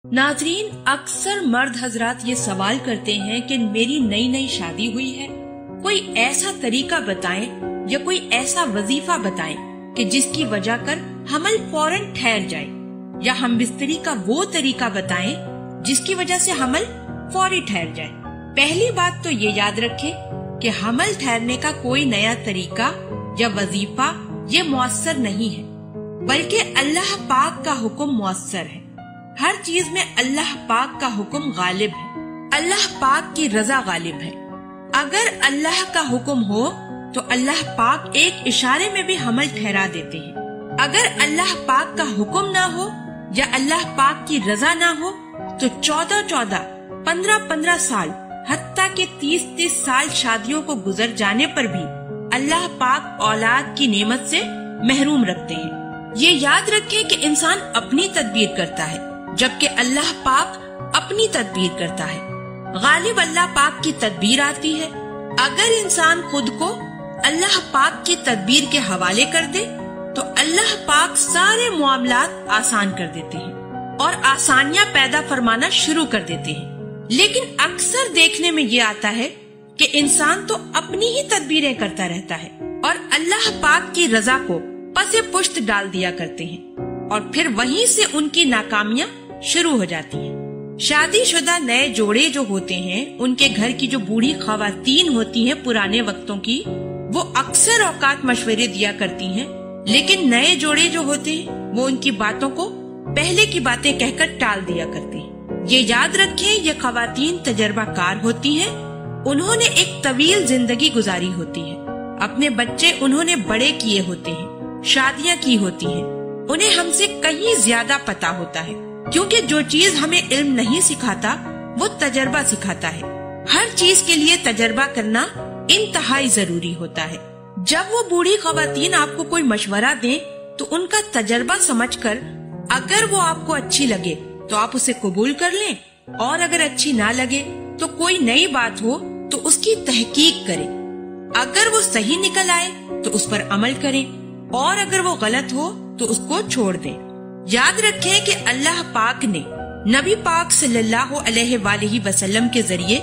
नाज़रीन, अक्सर मर्द हजरात ये सवाल करते हैं कि मेरी नई नई शादी हुई है, कोई ऐसा तरीका बताएं या कोई ऐसा वजीफा बताएं कि जिसकी वजह कर हमल फौरन ठहर जाए, या हम बिस्तरी का वो तरीका बताएं जिसकी वजह से हमल फौरी ठहर जाए। पहली बात तो ये याद रखें कि हमल ठहरने का कोई नया तरीका या वजीफा ये मुअस्सर नहीं है, बल्कि अल्लाह पाक का हुक्म मुअस्सर है। हर चीज में अल्लाह पाक का हुक्म गालिब है, अल्लाह पाक की रजा गालिब है। अगर अल्लाह का हुक्म हो तो अल्लाह पाक एक इशारे में भी हमल ठहरा देते हैं। अगर अल्लाह पाक का हुक्म ना हो या अल्लाह पाक की रजा ना हो तो 14-14, 15-15 साल, हत्ता के 30-30 साल शादियों को गुजर जाने पर भी अल्लाह पाक औलाद की नेमत से महरूम रखते हैं। ये याद रखें कि इंसान अपनी तदबीर करता है, जबकि अल्लाह पाक अपनी तदबीर करता है। गालिब अल्लाह पाक की तदबीर आती है। अगर इंसान खुद को अल्लाह पाक की तदबीर के हवाले कर दे तो अल्लाह पाक सारे मामलात आसान कर देते हैं और आसानियां पैदा फरमाना शुरू कर देते हैं। लेकिन अक्सर देखने में ये आता है कि इंसान तो अपनी ही तदबीरें करता रहता है और अल्लाह पाक की रजा को पसे पुश्त डाल दिया करते हैं और फिर वहीं से उनकी नाकामियां शुरू हो जाती हैं। शादीशुदा नए जोड़े जो होते हैं, उनके घर की जो बूढ़ी खवातीन होती हैं पुराने वक्तों की, वो अक्सर औकात मशवरे दिया करती हैं, लेकिन नए जोड़े जो होते हैं वो उनकी बातों को पहले की बातें कहकर टाल दिया करते हैं। ये याद रखें, ये खवातीन तजर्बाकार होती हैं, उन्होंने एक तवील जिंदगी गुजारी होती है, अपने बच्चे उन्होंने बड़े किए होते हैं, शादियां की होती हैं, उन्हें हमसे कहीं ज्यादा पता होता है, क्योंकि जो चीज हमें इल्म नहीं सिखाता वो तजर्बा सिखाता है। हर चीज के लिए तजर्बा करना इंतहाई जरूरी होता है। जब वो बूढ़ी खवातीन आपको कोई मशवरा दें तो उनका तजर्बा समझकर अगर वो आपको अच्छी लगे तो आप उसे कबूल कर लें, और अगर अच्छी ना लगे तो कोई नई बात हो तो उसकी तहकीक करें। अगर वो सही निकल आए तो उस पर अमल करें, और अगर वो गलत हो तो उसको छोड़ दें। याद रखें कि अल्लाह पाक ने नबी पाक सल्लल्लाहु अलैहि वसल्लम के जरिए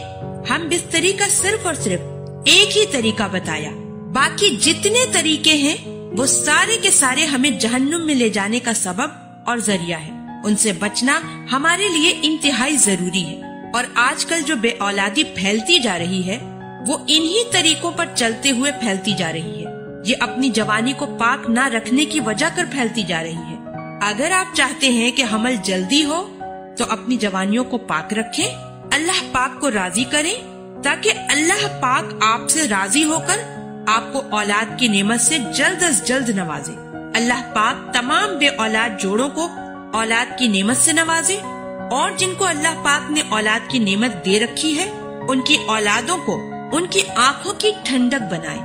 हम बिस्तरी का सिर्फ और सिर्फ एक ही तरीका बताया, बाकी जितने तरीके हैं वो सारे के सारे हमें जहन्नुम में ले जाने का सबब और जरिया है। उनसे बचना हमारे लिए इंतहाई जरूरी है। और आजकल जो बेऔलादी फैलती जा रही है वो इन्हीं तरीकों पर चलते हुए फैलती जा रही है। ये अपनी जवानी को पाक ना रखने की वजह कर फैलती जा रही है। अगर आप चाहते हैं कि हमल जल्दी हो तो अपनी जवानियों को पाक रखें, अल्लाह पाक को राजी करें, ताकि अल्लाह पाक आपसे राजी होकर आपको औलाद की नेमत से जल्द अज जल्द नवाजे। अल्लाह पाक तमाम बे औलाद जोड़ों को औलाद की नेमत से नवाजे, और जिनको अल्लाह पाक ने औलाद की नेमत दे रखी है उनकी औलादों को उनकी आंखों की ठंडक बनाए।